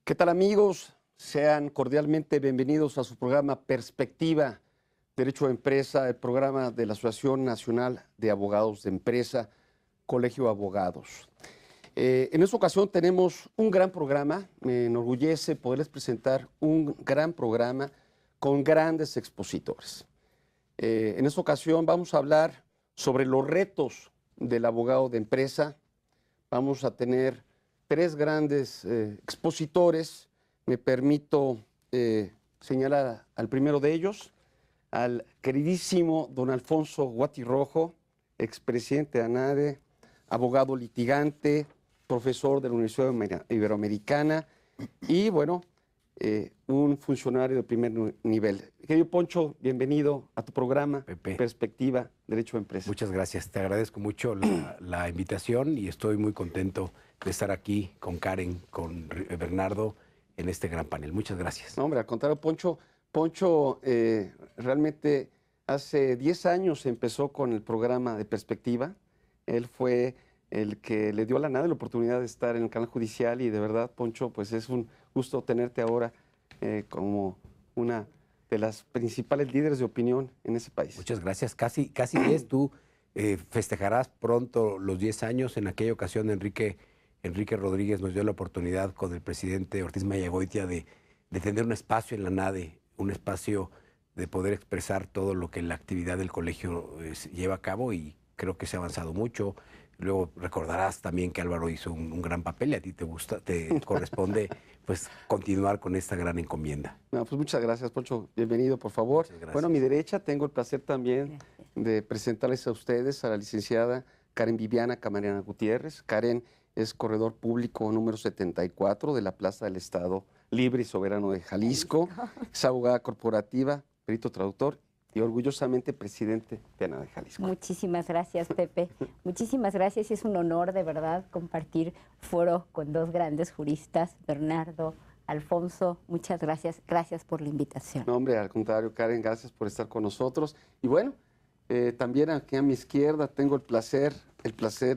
¿Qué tal, amigos? Sean cordialmente bienvenidos a su programa Perspectiva, Derecho a Empresa, el programa de la Asociación Nacional de Abogados de Empresa, Colegio de Abogados. En esta ocasión tenemos un gran programa. Me enorgullece poderles presentar un gran programa con grandes expositores. En esta ocasión vamos a hablar sobre los retos del abogado de empresa. Vamos a tener tres grandes expositores. Me permito señalar al primero de ellos, al queridísimo don Alfonso Guatirrojo, expresidente de ANADE, abogado litigante, profesor de la Universidad Iberoamericana y, bueno, un funcionario de primer nivel. Querido Poncho, bienvenido a tu programa, Pepe. Perspectiva, Derecho a Empresa. Muchas gracias, te agradezco mucho la invitación y estoy muy contento de estar aquí con Karen, con Bernardo, en este gran panel. Muchas gracias. No, hombre, al contrario, Poncho realmente hace 10 años empezó con el programa de Perspectiva. Él fue el que le dio a la ANADE la oportunidad de estar en el canal judicial y de verdad, Poncho, pues es un gusto tenerte ahora como una de las principales líderes de opinión en ese país. Muchas gracias. Casi 10. Tú festejarás pronto los 10 años. En aquella ocasión, Enrique Rodríguez nos dio la oportunidad con el presidente Ortiz Mayagoitia de tener un espacio en la ANADE, un espacio de poder expresar todo lo que la actividad del colegio lleva a cabo y creo que se ha avanzado mucho. Luego recordarás también que Álvaro hizo un gran papel y a ti te corresponde pues continuar con esta gran encomienda. No, pues muchas gracias, Poncho. Bienvenido, por favor. Bueno, a mi derecha tengo el placer también de presentarles a ustedes a la licenciada Karen Viviana Camarena Gutiérrez. Karen es corredor público número 74 de la Plaza del Estado Libre y Soberano de Jalisco. Es abogada corporativa, perito traductor y orgullosamente presidente de ANADE Jalisco. Muchísimas gracias, Pepe. Muchísimas gracias. Es un honor, de verdad, compartir foro con dos grandes juristas, Bernardo, Alfonso. Muchas gracias. Gracias por la invitación. No, hombre, al contrario, Karen, gracias por estar con nosotros. Y bueno, también aquí a mi izquierda tengo el placer,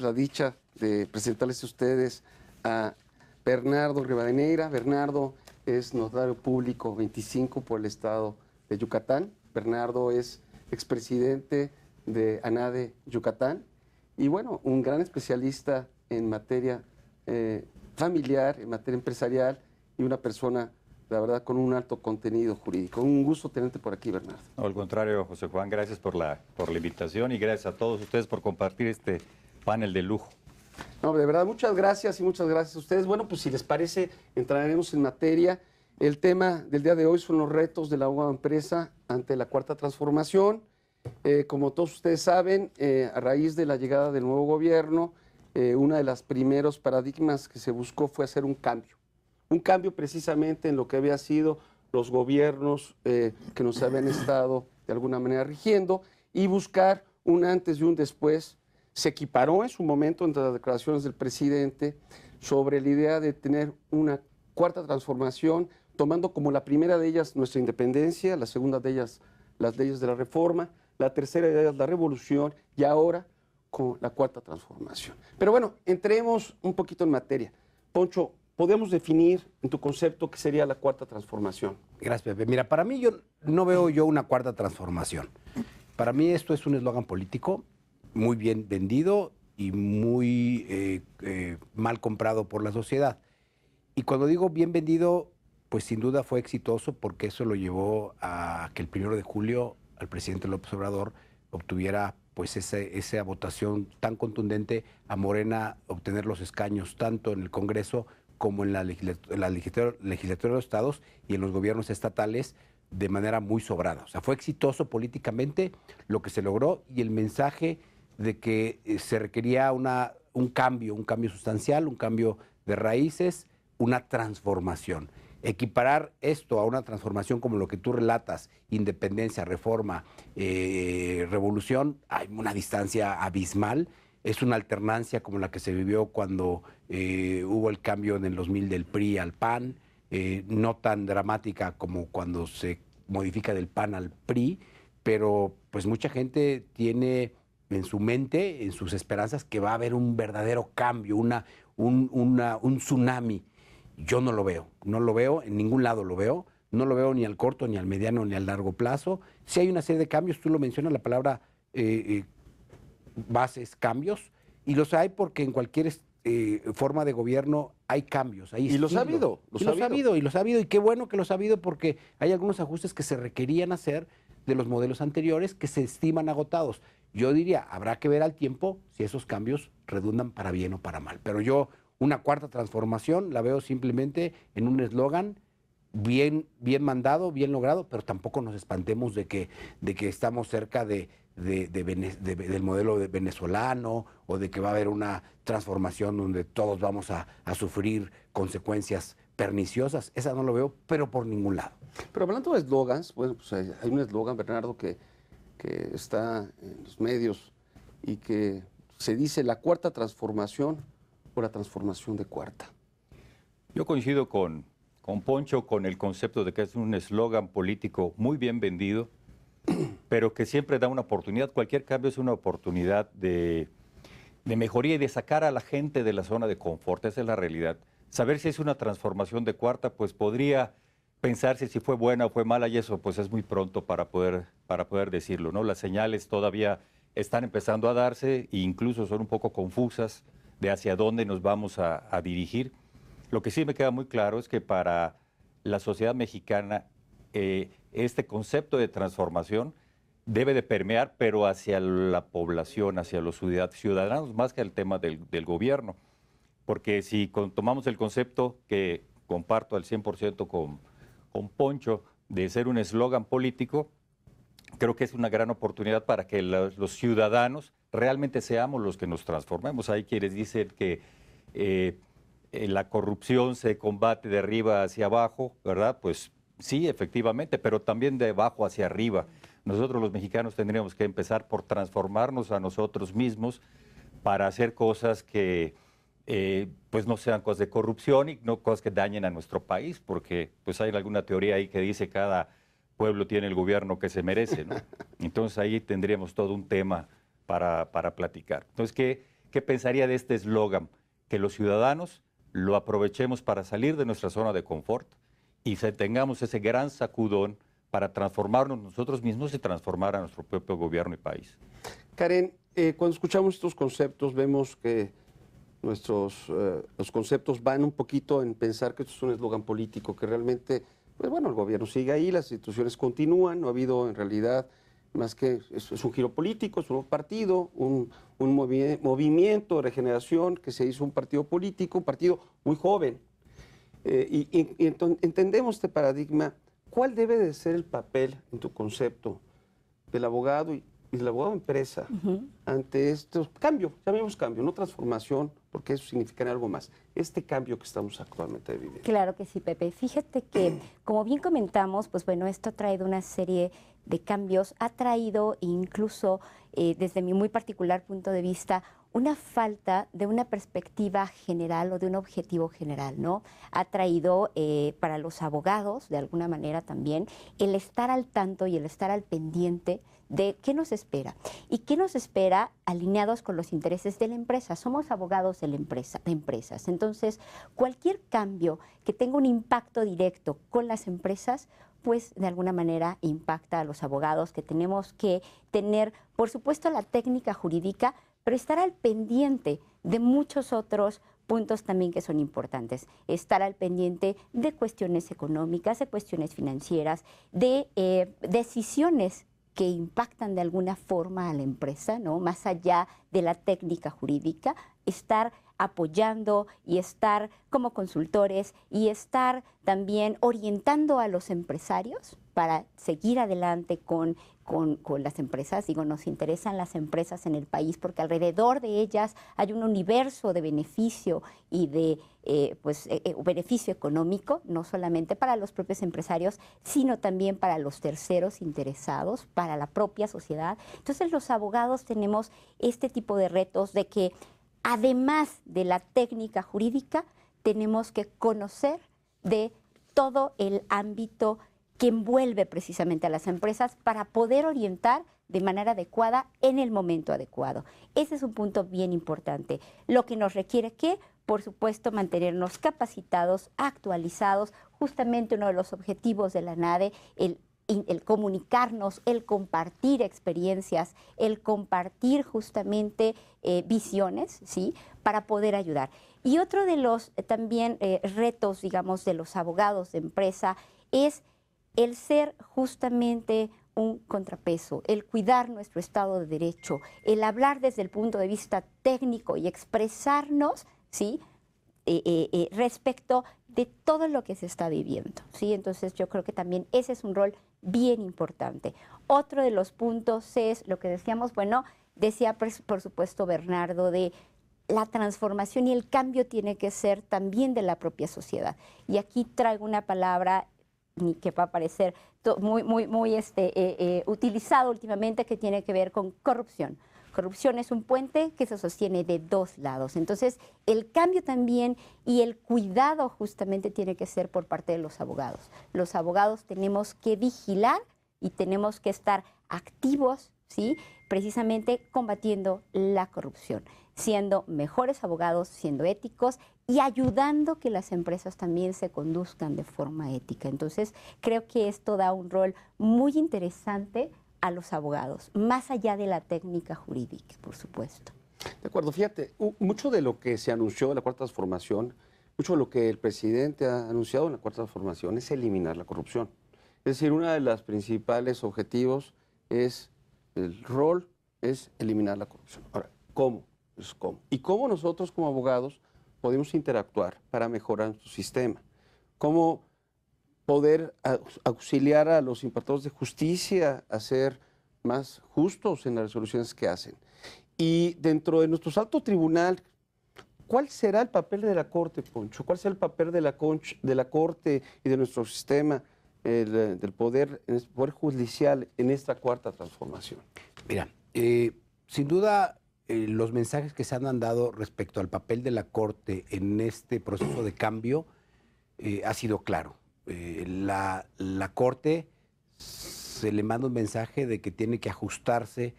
la dicha de presentarles a ustedes a Bernardo Rivadeneira. Bernardo es notario público 25 por el estado de Yucatán. Bernardo es expresidente de ANADE Yucatán y, bueno, un gran especialista en materia familiar, en materia empresarial y una persona, la verdad, con un alto contenido jurídico. Un gusto tenerte por aquí, Bernardo. No, al contrario, José Juan, gracias por la invitación y gracias a todos ustedes por compartir este panel de lujo. No, de verdad, muchas gracias a ustedes. Bueno, pues si les parece, entraremos en materia. El tema del día de hoy son los retos de la abogado de empresa ante la cuarta transformación. Como todos ustedes saben, a raíz de la llegada del nuevo gobierno, uno de los primeros paradigmas que se buscó fue hacer un cambio precisamente en lo que había sido los gobiernos que nos habían estado de alguna manera rigiendo y buscar un antes y un después. Se equiparó en su momento entre las declaraciones del presidente sobre la idea de tener una cuarta transformación, tomando como la primera de ellas nuestra independencia, la segunda de ellas las leyes de la reforma, la tercera de ellas la revolución y ahora con la cuarta transformación. Pero bueno, entremos un poquito en materia. Poncho, ¿podemos definir en tu concepto qué sería la cuarta transformación? Gracias, Pepe. Mira, para mí no veo una cuarta transformación. Para mí esto es un eslogan político muy bien vendido y muy mal comprado por la sociedad. Y cuando digo bien vendido, pues sin duda fue exitoso porque eso lo llevó a que el 1 de julio el presidente López Obrador obtuviera pues esa votación tan contundente a Morena obtener los escaños tanto en el Congreso como en la legislatura de los estados y en los gobiernos estatales de manera muy sobrada. O sea, fue exitoso políticamente lo que se logró y el mensaje de que se requería un cambio sustancial, un cambio de raíces, una transformación. Equiparar esto a una transformación como lo que tú relatas, independencia, reforma, revolución, hay una distancia abismal. Es una alternancia como la que se vivió cuando hubo el cambio en el 2000 del PRI al PAN, no tan dramática como cuando se modifica del PAN al PRI, pero pues mucha gente tiene en su mente, en sus esperanzas, que va a haber un verdadero cambio, un tsunami. Yo no lo veo, en ningún lado lo veo. No lo veo ni al corto, ni al mediano, ni al largo plazo. Sí hay una serie de cambios, tú lo mencionas, la palabra bases, cambios, y los hay porque en cualquier forma de gobierno hay cambios, hay Y los ha estilos. habido, Y los ha habido, y qué bueno que los ha habido porque hay algunos ajustes que se requerían hacer de los modelos anteriores que se estiman agotados. Yo diría, habrá que ver al tiempo si esos cambios redundan para bien o para mal. Pero yo una cuarta transformación la veo simplemente en un eslogan bien mandado, bien logrado, pero tampoco nos espantemos de que estamos cerca del modelo venezolano o de que va a haber una transformación donde todos vamos a sufrir consecuencias perniciosas. Esa no lo veo, pero por ningún lado. Pero hablando de eslogans, bueno, pues hay un eslogan, Bernardo, que está en los medios y que se dice la cuarta transformación o la transformación de cuarta. Yo coincido con Poncho con el concepto de que es un eslogan político muy bien vendido, pero que siempre da una oportunidad. Cualquier cambio es una oportunidad de mejoría y de sacar a la gente de la zona de confort. Esa es la realidad. Saber si es una transformación de cuarta, pues podría pensarse si fue buena o fue mala, y eso pues es muy pronto para poder decirlo, ¿no? Las señales todavía están empezando a darse e incluso son un poco confusas de hacia dónde nos vamos a dirigir. Lo que sí me queda muy claro es que para la sociedad mexicana este concepto de transformación debe de permear, pero hacia la población, hacia los ciudadanos, más que al tema del gobierno. Porque si tomamos el concepto que comparto al 100% con Poncho de ser un eslogan político, creo que es una gran oportunidad para que los ciudadanos realmente seamos los que nos transformemos. Hay quienes dicen que la corrupción se combate de arriba hacia abajo, ¿verdad? Pues sí, efectivamente, pero también de abajo hacia arriba. Nosotros los mexicanos tendríamos que empezar por transformarnos a nosotros mismos para hacer cosas que pues no sean cosas de corrupción y no cosas que dañen a nuestro país, porque pues hay alguna teoría ahí que dice cada pueblo tiene el gobierno que se merece, ¿no? Entonces ahí tendríamos todo un tema para platicar. Entonces, ¿qué pensaría de este eslogan? Que los ciudadanos lo aprovechemos para salir de nuestra zona de confort y tengamos ese gran sacudón para transformarnos nosotros mismos y transformar a nuestro propio gobierno y país. Karen, cuando escuchamos estos conceptos vemos que los conceptos van un poquito en pensar que esto es un eslogan político, que realmente, pues bueno, el gobierno sigue ahí, las instituciones continúan, no ha habido en realidad más que, es un giro político, es un nuevo partido, un movimiento de regeneración que se hizo un partido político, un partido muy joven. Entendemos este paradigma. ¿Cuál debe de ser el papel, en tu concepto, del abogado y del abogado empresa ante estos cambios? Llamemos cambio, no transformación, porque eso significaría algo más. Este cambio que estamos actualmente viviendo. Claro que sí, Pepe. Fíjate que, como bien comentamos, pues bueno, esto ha traído una serie de cambios, ha traído incluso, desde mi muy particular punto de vista, una falta de una perspectiva general o de un objetivo general, ¿no? Ha traído para los abogados, de alguna manera también, el estar al tanto y el estar al pendiente de qué nos espera. ¿Y qué nos espera alineados con los intereses de la empresa? Somos abogados de empresas. Entonces, cualquier cambio que tenga un impacto directo con las empresas, pues de alguna manera impacta a los abogados, que tenemos que tener, por supuesto, la técnica jurídica, pero estar al pendiente de muchos otros puntos también que son importantes. Estar al pendiente de cuestiones económicas, de cuestiones financieras, de decisiones que impactan de alguna forma a la empresa, ¿no? Más allá de la técnica jurídica, estar apoyando y estar como consultores y estar también orientando a los empresarios para seguir adelante con las empresas. Digo, nos interesan las empresas en el país porque alrededor de ellas hay un universo de beneficio y de beneficio económico, no solamente para los propios empresarios, sino también para los terceros interesados, para la propia sociedad. Entonces los abogados tenemos este tipo de retos de que además de la técnica jurídica, tenemos que conocer de todo el ámbito que envuelve precisamente a las empresas para poder orientar de manera adecuada en el momento adecuado. Ese es un punto bien importante. Lo que nos requiere, ¿qué? por supuesto, mantenernos capacitados, actualizados. Justamente uno de los objetivos de la NADE, el comunicarnos, el compartir experiencias, el compartir justamente visiones, ¿sí?, para poder ayudar. Y otro de los también retos, digamos, de los abogados de empresa es el ser justamente un contrapeso, el cuidar nuestro Estado de Derecho, el hablar desde el punto de vista técnico y expresarnos, ¿sí?, respecto de todo lo que se está viviendo, ¿sí? Entonces yo creo que también ese es un rol bien importante. Otro de los puntos es lo que decíamos, bueno, decía por supuesto Bernardo, de la transformación y el cambio tiene que ser también de la propia sociedad. Y aquí traigo una palabra que va a parecer muy utilizado últimamente, que tiene que ver con corrupción. Corrupción es un puente que se sostiene de dos lados. Entonces, el cambio también y el cuidado justamente tiene que ser por parte de los abogados. Los abogados tenemos que vigilar y tenemos que estar activos, ¿sí?, precisamente combatiendo la corrupción, siendo mejores abogados, siendo éticos y ayudando que las empresas también se conduzcan de forma ética. Entonces, creo que esto da un rol muy interesante a los abogados, más allá de la técnica jurídica, por supuesto. De acuerdo, fíjate, mucho de lo que se anunció en la Cuarta Transformación, mucho de lo que el presidente ha anunciado en la Cuarta Transformación es eliminar la corrupción. Es decir, uno de los principales objetivos es, el rol es eliminar la corrupción. Ahora, ¿cómo? Pues, ¿cómo? Y cómo nosotros como abogados podemos interactuar para mejorar nuestro sistema. ¿Cómo poder auxiliar a los impartidores de justicia a ser más justos en las resoluciones que hacen? Y dentro de nuestro alto tribunal, ¿cuál será el papel de la Corte, Poncho? ¿Cuál será el papel de la Corte y de nuestro sistema, del poder judicial en esta Cuarta Transformación? Mira, sin duda los mensajes que se han dado respecto al papel de la Corte en este proceso de cambio ha sido claro. La Corte se le manda un mensaje de que tiene que ajustarse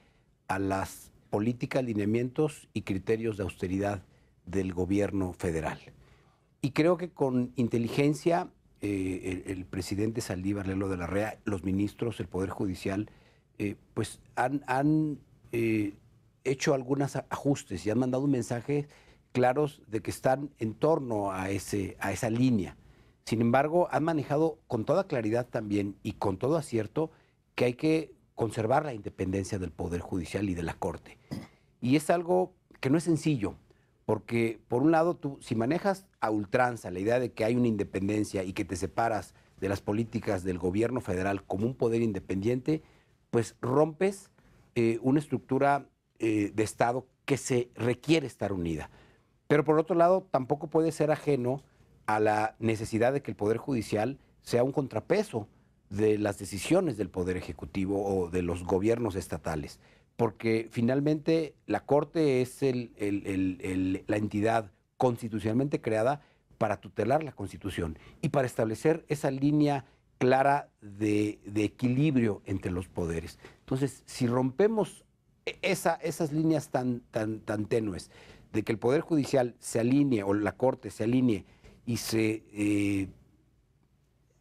a las políticas, lineamientos y criterios de austeridad del gobierno federal. Y creo que con inteligencia el presidente Saldívar Lelo de la Rea, los ministros, el Poder Judicial, pues han hecho algunos ajustes y han mandado mensajes claros de que están en torno a esa línea. Sin embargo, han manejado con toda claridad también y con todo acierto que hay que conservar la independencia del Poder Judicial y de la Corte. Y es algo que no es sencillo, porque por un lado tú, si manejas a ultranza la idea de que hay una independencia y que te separas de las políticas del gobierno federal como un poder independiente, pues rompes una estructura de Estado que se requiere estar unida. Pero por otro lado, tampoco puede ser ajeno a la necesidad de que el Poder Judicial sea un contrapeso de las decisiones del Poder Ejecutivo o de los gobiernos estatales, porque finalmente la Corte es la entidad constitucionalmente creada para tutelar la Constitución y para establecer esa línea clara de equilibrio entre los poderes. Entonces, si rompemos esas líneas tan tenues de que el Poder Judicial se alinee o la Corte se alinee y se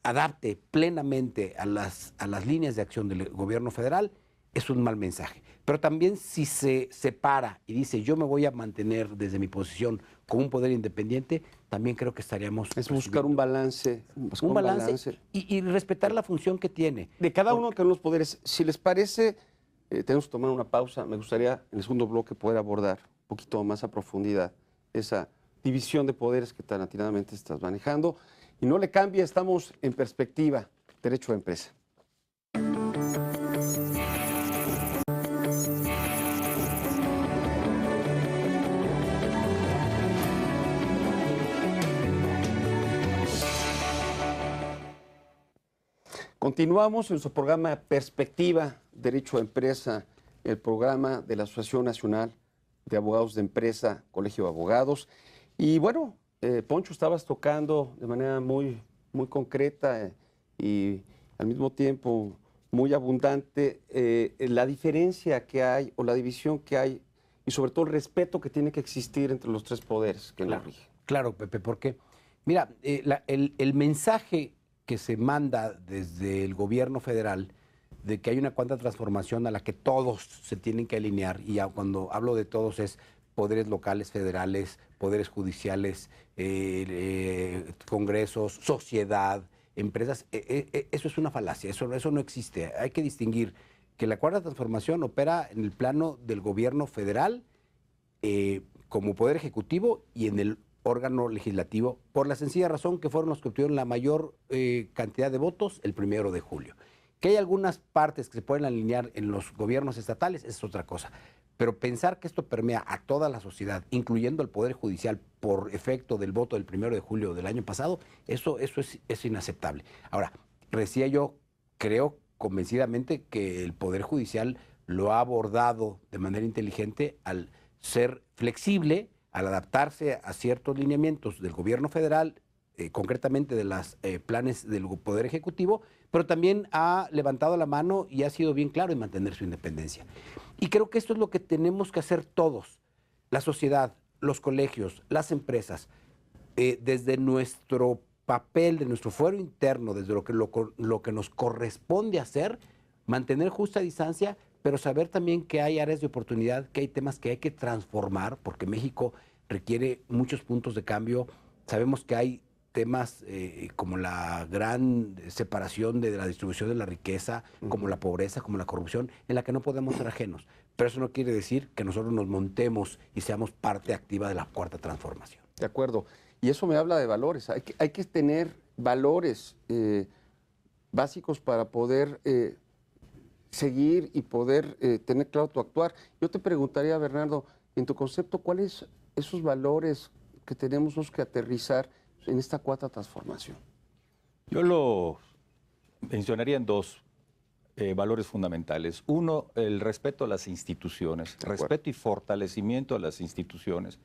adapte plenamente a las líneas de acción del gobierno federal, es un mal mensaje. Pero también si se separa y dice yo me voy a mantener desde mi posición como un poder independiente, también creo que estaríamos... Es buscar un balance. Un balance y respetar la función que tiene. De cada uno de los poderes. Si les parece, tenemos que tomar una pausa. Me gustaría en el segundo bloque poder abordar un poquito más a profundidad esa división de poderes que tan atinadamente estás manejando. Y no le cambie, estamos en Perspectiva, Derecho a Empresa. Continuamos en nuestro programa Perspectiva, Derecho a Empresa, el programa de la Asociación Nacional de Abogados de Empresa, Colegio de Abogados. Y bueno, Poncho, estabas tocando de manera muy concreta y al mismo tiempo muy abundante la diferencia que hay o la división que hay y sobre todo el respeto que tiene que existir entre los tres poderes que nos rigen. Claro, Pepe, porque, mira, el mensaje que se manda desde el gobierno federal de que hay una cuarta transformación a la que todos se tienen que alinear, y cuando hablo de todos es poderes locales, federales, poderes judiciales, congresos, sociedad, empresas, eso es una falacia, eso no existe. Hay que distinguir que la cuarta transformación opera en el plano del gobierno federal como poder ejecutivo y en el órgano legislativo, por la sencilla razón que fueron los que obtuvieron la mayor cantidad de votos el 1 de julio. Que hay algunas partes que se pueden alinear en los gobiernos estatales, es otra cosa. Pero pensar que esto permea a toda la sociedad, incluyendo al Poder Judicial, por efecto del voto del 1 de julio del año pasado, eso es inaceptable. Ahora, decía yo, creo convencidamente que el Poder Judicial lo ha abordado de manera inteligente al ser flexible, al adaptarse a ciertos lineamientos del gobierno federal, concretamente de los planes del Poder Ejecutivo, pero también ha levantado la mano y ha sido bien claro en mantener su independencia. Y creo que esto es lo que tenemos que hacer todos, la sociedad, los colegios, las empresas, desde nuestro papel, de nuestro fuero interno, desde lo que nos corresponde hacer, mantener justa distancia, pero saber también que hay áreas de oportunidad, que hay temas que hay que transformar, porque México requiere muchos puntos de cambio. Sabemos que hay temas como la gran separación de la distribución de la riqueza, como la pobreza, como la corrupción, en la que no podemos ser ajenos. Pero eso no quiere decir que nosotros nos montemos y seamos parte activa de la cuarta transformación. De acuerdo. Y eso me habla de valores. Hay que tener valores básicos para poder seguir y poder tener claro tu actuar. Yo te preguntaría, Bernardo, en tu concepto, ¿cuáles esos valores que tenemos que aterrizar en esta cuarta transformación? Yo lo mencionaría en dos valores fundamentales. Uno, el respeto a las instituciones, respeto y fortalecimiento a las instituciones.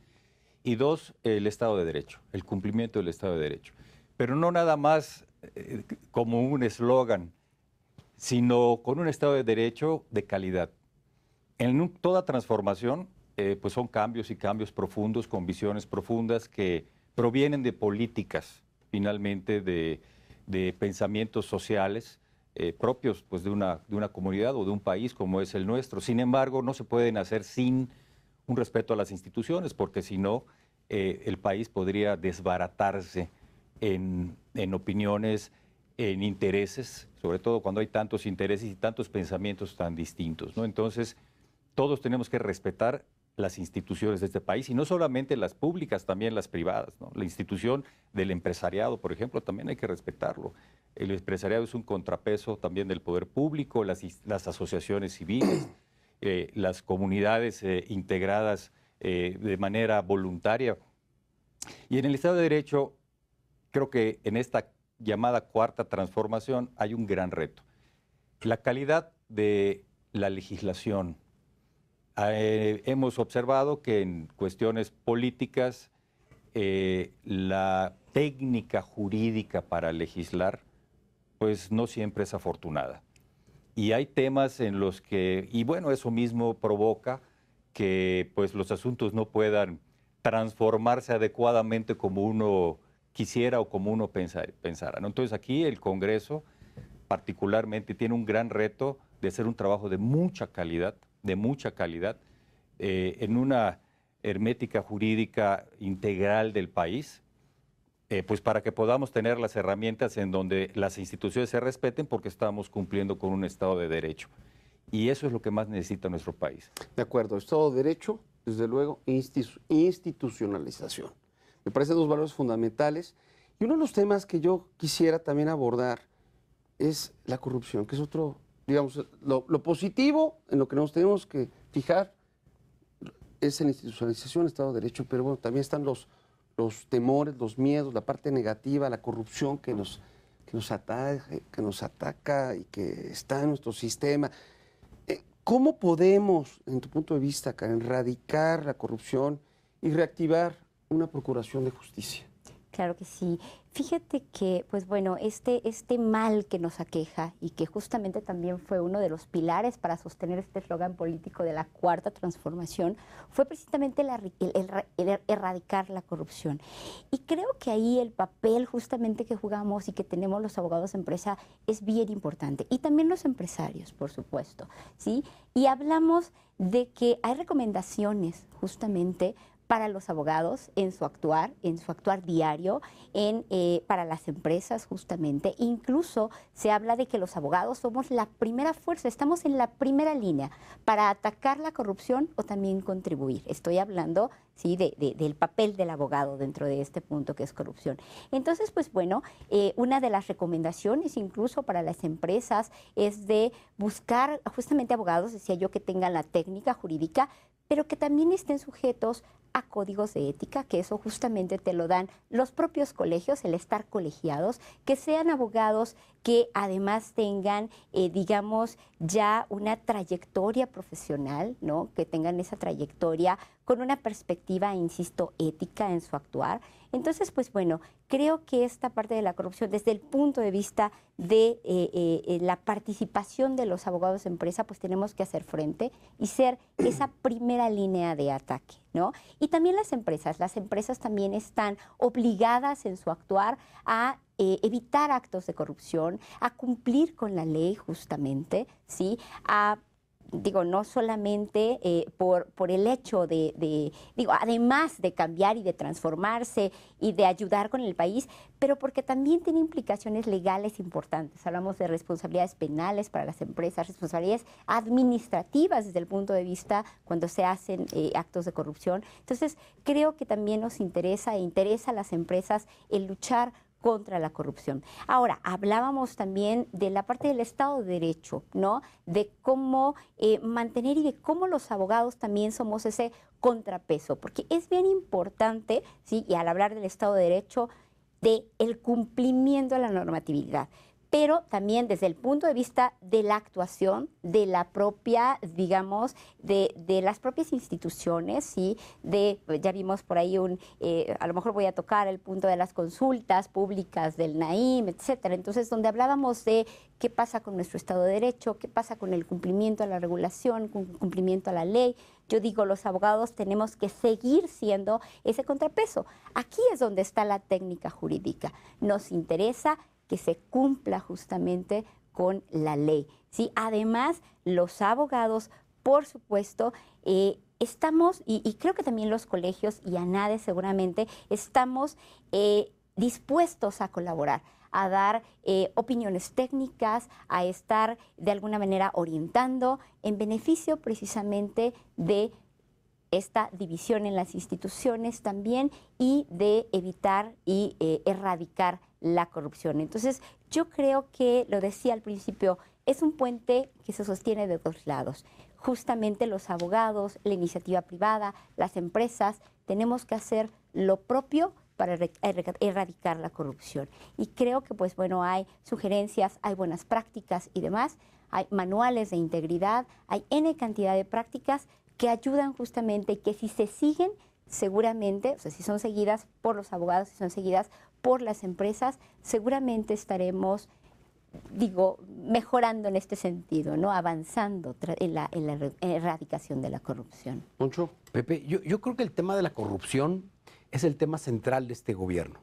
Y dos, el Estado de Derecho, el cumplimiento del Estado de Derecho. Pero no nada más como un eslogan, sino con un Estado de Derecho de calidad. En toda transformación, pues son cambios y cambios profundos, con visiones profundas que provienen de políticas, finalmente, de pensamientos sociales propios pues, de una comunidad o de un país como es el nuestro. Sin embargo, no se pueden hacer sin un respeto a las instituciones, porque si no, el país podría desbaratarse en opiniones, en intereses, sobre todo cuando hay tantos intereses y tantos pensamientos tan distintos, ¿no? Entonces, todos tenemos que respetar las instituciones de este país, y no solamente las públicas, también las privadas, ¿no? La institución del empresariado, por ejemplo, también hay que respetarlo. El empresariado es un contrapeso también del poder público, las asociaciones civiles, las comunidades integradas de manera voluntaria. Y en el Estado de Derecho, creo que en esta llamada cuarta transformación hay un gran reto. La calidad de la legislación. Hemos observado que en cuestiones políticas la técnica jurídica para legislar pues no siempre es afortunada. Y hay temas en los que, y bueno, eso mismo provoca que pues los asuntos no puedan transformarse adecuadamente como uno quisiera o como uno pensara, ¿no? Entonces aquí el Congreso particularmente tiene un gran reto de hacer un trabajo de mucha calidad, en una hermética jurídica integral del país, pues para que podamos tener las herramientas en donde las instituciones se respeten, porque estamos cumpliendo con un Estado de Derecho. Y eso es lo que más necesita nuestro país. De acuerdo, Estado de Derecho, desde luego, institucionalización. Me parecen dos valores fundamentales. Y uno de los temas que yo quisiera también abordar es la corrupción, que es otro, digamos, lo positivo en lo que nos tenemos que fijar es en la institucionalización, Estado de Derecho, pero bueno, también están los temores, los miedos, la parte negativa, la corrupción que nos ataca y que está en nuestro sistema. ¿Cómo podemos, en tu punto de vista, Karen, erradicar la corrupción y reactivar una procuración de justicia? Claro que sí. Fíjate que, pues bueno, este mal que nos aqueja y que justamente también fue uno de los pilares para sostener este eslogan político de la Cuarta Transformación, fue precisamente el erradicar la corrupción. Y creo que ahí el papel justamente que jugamos y que tenemos los abogados de empresa es bien importante. Y también los empresarios, por supuesto, ¿sí? Y hablamos de que hay recomendaciones justamente para los abogados en su actuar diario, para las empresas justamente. Incluso se habla de que los abogados somos la primera fuerza, estamos en la primera línea para atacar la corrupción o también contribuir. Estoy hablando, ¿sí?, del papel del abogado dentro de este punto que es corrupción. Entonces, pues bueno, una de las recomendaciones incluso para las empresas es de buscar justamente abogados, decía yo, que tengan la técnica jurídica, pero que también estén sujetos a códigos de ética, que eso justamente te lo dan los propios colegios, el estar colegiados, que sean abogados que además tengan, digamos, ya una trayectoria profesional, ¿no? Que tengan esa trayectoria con una perspectiva, insisto, ética en su actuar. Entonces, pues bueno, creo que esta parte de la corrupción, desde el punto de vista de la participación de los abogados de empresa, pues tenemos que hacer frente y ser esa primera línea de ataque, ¿no? Y también las empresas también están obligadas en su actuar a evitar actos de corrupción, a cumplir con la ley justamente, ¿sí? No solamente por el hecho además de cambiar y de transformarse y de ayudar con el país, pero porque también tiene implicaciones legales importantes. Hablamos de responsabilidades penales para las empresas, responsabilidades administrativas desde el punto de vista cuando se hacen actos de corrupción. Entonces, creo que también nos interesa a las empresas el luchar contra la corrupción. Ahora, hablábamos también de la parte del Estado de Derecho, ¿no? De cómo mantener y de cómo los abogados también somos ese contrapeso, porque es bien importante, ¿sí? Y al hablar del Estado de Derecho, de el cumplimiento de la normatividad, pero también desde el punto de vista de la actuación de la propia, digamos, de las propias instituciones, ¿sí? Ya vimos por ahí a lo mejor voy a tocar el punto de las consultas públicas del Naim, etcétera. Entonces, donde hablábamos de qué pasa con nuestro Estado de Derecho, qué pasa con el cumplimiento a la regulación, con el cumplimiento a la ley. Yo digo, los abogados tenemos que seguir siendo ese contrapeso. Aquí es donde está la técnica jurídica. Nos interesa que se cumpla justamente con la ley, ¿sí? Además, los abogados, por supuesto, estamos, y creo que también los colegios y ANADE seguramente, estamos dispuestos a colaborar, a dar opiniones técnicas, a estar de alguna manera orientando en beneficio precisamente de esta división en las instituciones también y de evitar y erradicar la corrupción. Entonces, yo creo que, lo decía al principio, es un puente que se sostiene de dos lados. Justamente los abogados, la iniciativa privada, las empresas, tenemos que hacer lo propio para erradicar la corrupción. Y creo que, pues bueno, hay sugerencias, hay buenas prácticas y demás, hay manuales de integridad, hay N cantidad de prácticas que ayudan justamente y que si se siguen, seguramente, o sea, si son seguidas por los abogados, si son seguidas por las empresas, seguramente estaremos, mejorando en este sentido, ¿no? Avanzando en la erradicación de la corrupción. Poncho. Pepe, yo creo que el tema de la corrupción es el tema central de este gobierno.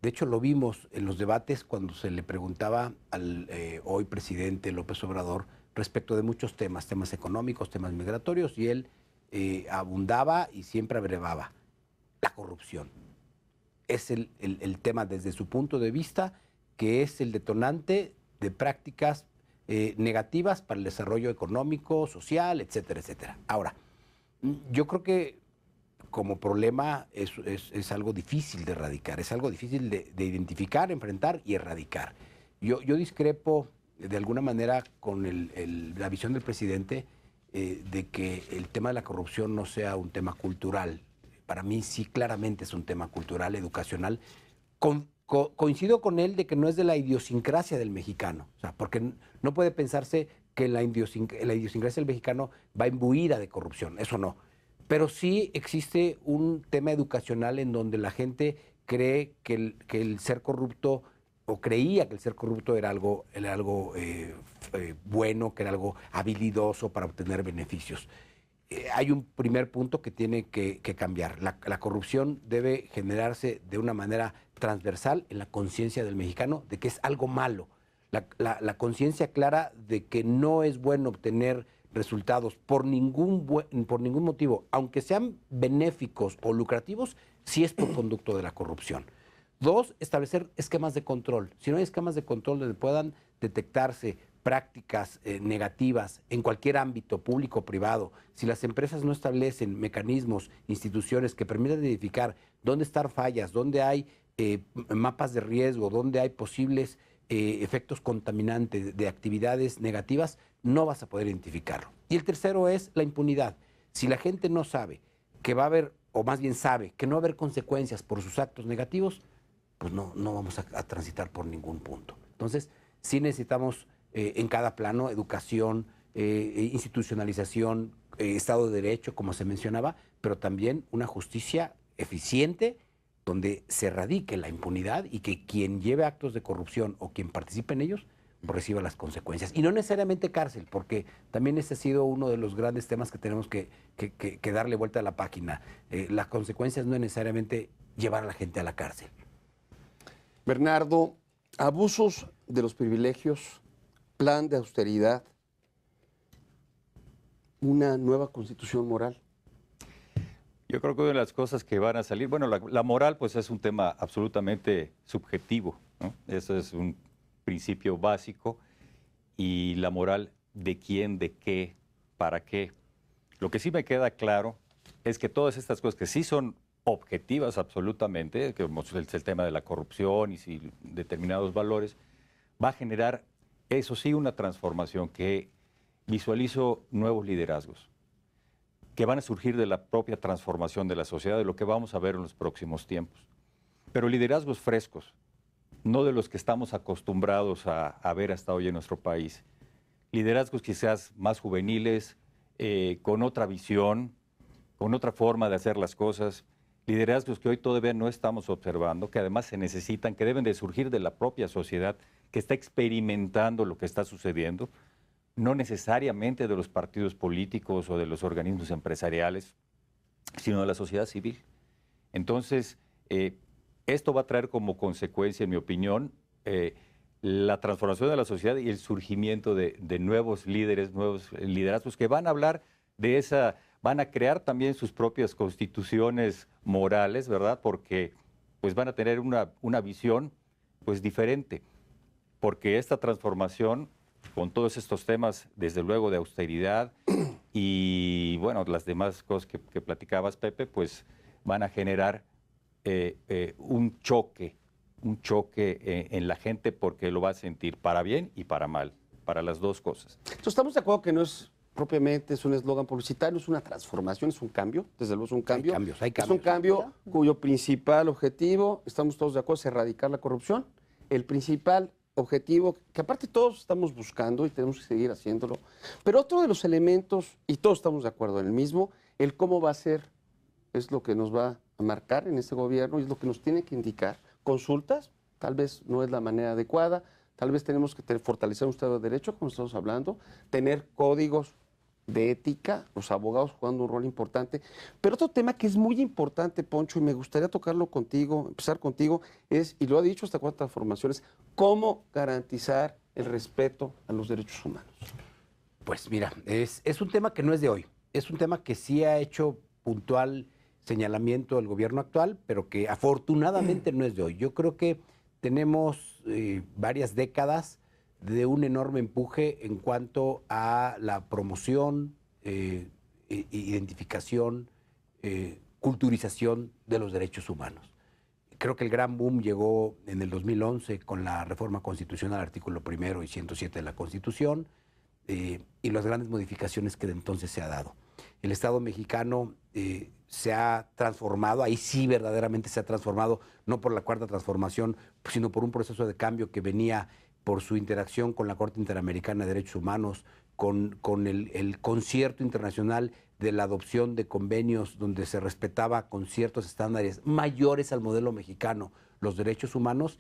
De hecho, lo vimos en los debates cuando se le preguntaba al hoy presidente López Obrador respecto de muchos temas económicos, temas migratorios, y él abundaba y siempre abrevaba la corrupción. Es el tema desde su punto de vista que es el detonante de prácticas negativas para el desarrollo económico, social, etcétera, etcétera. Ahora, yo creo que como problema es algo difícil de erradicar, es algo difícil de identificar, enfrentar y erradicar. Yo discrepo de alguna manera con la visión del presidente de que el tema de la corrupción no sea un tema cultural. Para mí sí, claramente es un tema cultural, educacional. Coincido con él de que no es de la idiosincrasia del mexicano, o sea, porque no puede pensarse que la idiosincrasia del mexicano va imbuida de corrupción, eso no. Pero sí existe un tema educacional en donde la gente cree que el ser corrupto, o creía que el ser corrupto era algo bueno, que era algo habilidoso para obtener beneficios. Hay un primer punto que tiene que cambiar. La corrupción debe generarse de una manera transversal en la conciencia del mexicano de que es algo malo. La conciencia clara de que no es bueno obtener resultados por ningún motivo, aunque sean benéficos o lucrativos, si es por conducto de la corrupción. Dos, establecer esquemas de control. Si no hay esquemas de control donde puedan detectarse prácticas negativas en cualquier ámbito, público o privado, si las empresas no establecen mecanismos, instituciones que permitan identificar dónde están fallas, dónde hay mapas de riesgo, dónde hay posibles efectos contaminantes de actividades negativas, no vas a poder identificarlo. Y el tercero es la impunidad. Si la gente no sabe que va a haber, o más bien sabe que no va a haber consecuencias por sus actos negativos, pues no vamos a transitar por ningún punto. Entonces, sí necesitamos en cada plano educación, institucionalización, Estado de Derecho, como se mencionaba, pero también una justicia eficiente donde se erradique la impunidad y que quien lleve actos de corrupción o quien participe en ellos reciba las consecuencias. Y no necesariamente cárcel, porque también ese ha sido uno de los grandes temas que tenemos que darle vuelta a la página. Las consecuencias no es necesariamente llevar a la gente a la cárcel. Bernardo, abusos de los privilegios, plan de austeridad, una nueva constitución moral. Yo creo que una de las cosas que van a salir, bueno, la moral pues es un tema absolutamente subjetivo, ¿no? Eso es un principio básico, y la moral de quién, de qué, para qué. Lo que sí me queda claro es que todas estas cosas que sí son objetivas absolutamente, que es el tema de la corrupción y si determinados valores, va a generar, eso sí, una transformación que visualizo nuevos liderazgos que van a surgir de la propia transformación de la sociedad, de lo que vamos a ver en los próximos tiempos. Pero liderazgos frescos, no de los que estamos acostumbrados a ver hasta hoy en nuestro país. Liderazgos quizás más juveniles, con otra visión, con otra forma de hacer las cosas. Liderazgos que hoy todavía no estamos observando, que además se necesitan, que deben de surgir de la propia sociedad, que está experimentando lo que está sucediendo, no necesariamente de los partidos políticos o de los organismos empresariales, sino de la sociedad civil. Entonces, esto va a traer como consecuencia, en mi opinión, la transformación de la sociedad y el surgimiento de nuevos líderes, nuevos liderazgos que van a hablar de esa, van a crear también sus propias constituciones morales, ¿verdad? Porque pues van a tener una visión pues diferente, porque esta transformación con todos estos temas, desde luego de austeridad y bueno, las demás cosas que platicabas, Pepe, pues van a generar un choque en la gente, porque lo va a sentir para bien y para mal, para las dos cosas. Entonces, estamos de acuerdo que no es propiamente es un eslogan publicitario, es una transformación, es un cambio, desde luego es un cambio. Hay cambios. Es un cambio cuyo principal objetivo, estamos todos de acuerdo, es erradicar la corrupción. El principal objetivo, que aparte todos estamos buscando y tenemos que seguir haciéndolo, pero otro de los elementos, y todos estamos de acuerdo en el mismo, el cómo va a ser, es lo que nos va a marcar en este gobierno y es lo que nos tiene que indicar. Consultas, tal vez no es la manera adecuada, tal vez tenemos que fortalecer un Estado de Derecho, como estamos hablando, tener códigos de ética, los abogados jugando un rol importante. Pero otro tema que es muy importante, Poncho, y me gustaría tocarlo contigo, empezar contigo, es, y lo ha dicho esta cuarta transformación, es cómo garantizar el respeto a los derechos humanos. Pues mira, es un tema que no es de hoy, es un tema que sí ha hecho puntual señalamiento del gobierno actual, pero que afortunadamente no es de hoy. Yo creo que tenemos varias décadas de un enorme empuje en cuanto a la promoción, identificación, culturización de los derechos humanos. Creo que el gran boom llegó en el 2011 con la reforma constitucional, artículo 1 y 107 de la Constitución, y las grandes modificaciones que de entonces se ha dado. El Estado mexicano se ha transformado, ahí sí verdaderamente se ha transformado, no por la cuarta transformación, sino por un proceso de cambio que venía por su interacción con la Corte Interamericana de Derechos Humanos, con el concierto internacional de la adopción de convenios donde se respetaba con ciertos estándares mayores al modelo mexicano los derechos humanos,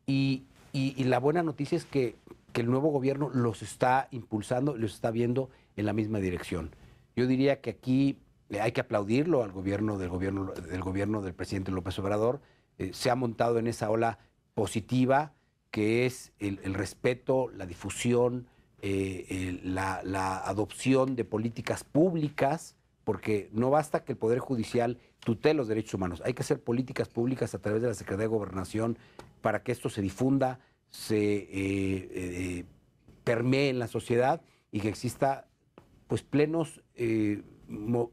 y la buena noticia es que el nuevo gobierno los está impulsando, los está viendo en la misma dirección. Yo diría que aquí hay que aplaudirlo al gobierno del presidente López Obrador. Se ha montado en esa ola positiva que es el respeto, la difusión, la adopción de políticas públicas, porque no basta que el Poder Judicial tutee los derechos humanos, hay que hacer políticas públicas a través de la Secretaría de Gobernación para que esto se difunda, se permee en la sociedad y que exista pues plenos